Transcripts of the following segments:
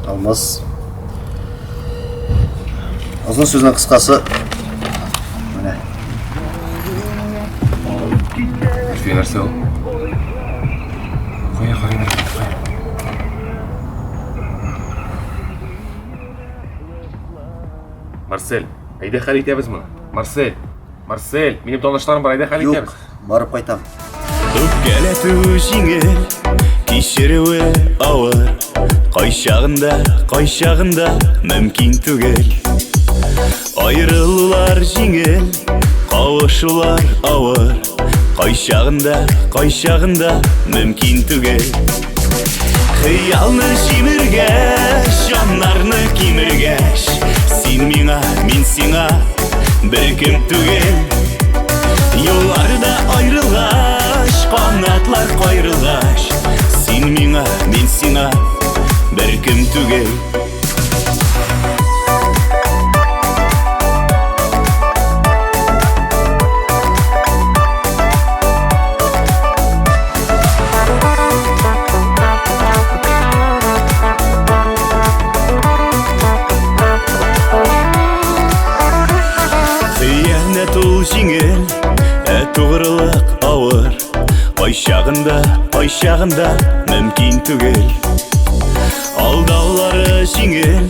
Алмаз. Uzun sözün kıskası. Mine. Ülfiye nerse o? Koya koya. Marcel, ayda xal etamiz buni. Marcel, benim tanışlarım var, ayda xal etamiz. Yok, barıp qaytam. Öpkeletu жеңіл, кешіруі ауыр. Қайшағында мүмкін түгел. Айрылулар жеңіл, қауышулар ауыр. Қайшағында мүмкін түгел. Қиялны жеміргеш, жанарны кеміргеш. Сен миңа, мен сиңа, Беркем түгел. Yollarda ayrılgaş, qanatlar qayrılgaş. Sen mиңа, мен сиңа, Беркем түгел. Хиянат ул жеңіл, туғрылық ауыр. Қайшағында мүмкін түгел. Алдаулары жеңіл,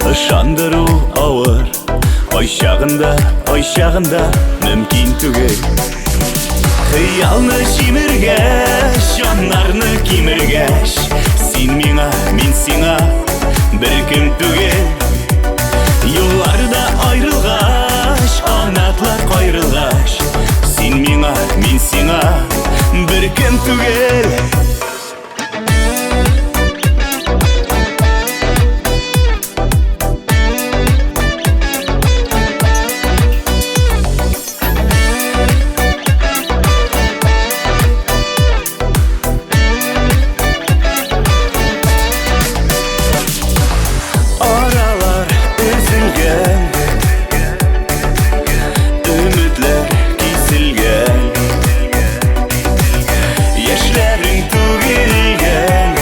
ышандыру ауыр. Қайшағында мүмкін түгел. Қиялны жеміргеш, жанарны кеміргеш. Сен миңа, мен сиңа, Беркем түгел. Yollarda ayrılgaş, qanatlar qayrılgaş. Sen mиңа, мен сиңа, Беркем түгел. Aralar üzülgen, ümitler kesilgen. Yaşların tügelgen,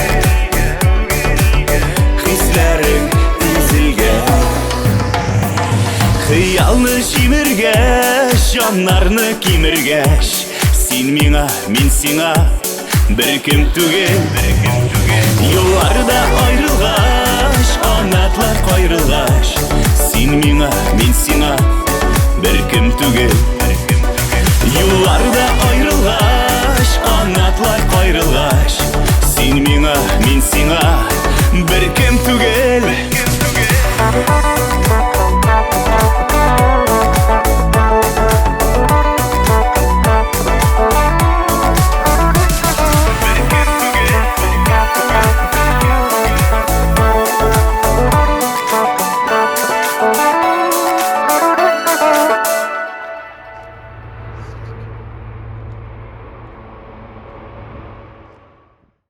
hislerin ezilgen. Hıyalını жеміргеш, жанарны кеміргеш. Sen миңа, мен сиңа, Беркем түгел. Yollarda ayrılgaş, qanatlar qayrılgaş. Sen миңа, мен сиңа, Беркем түгел.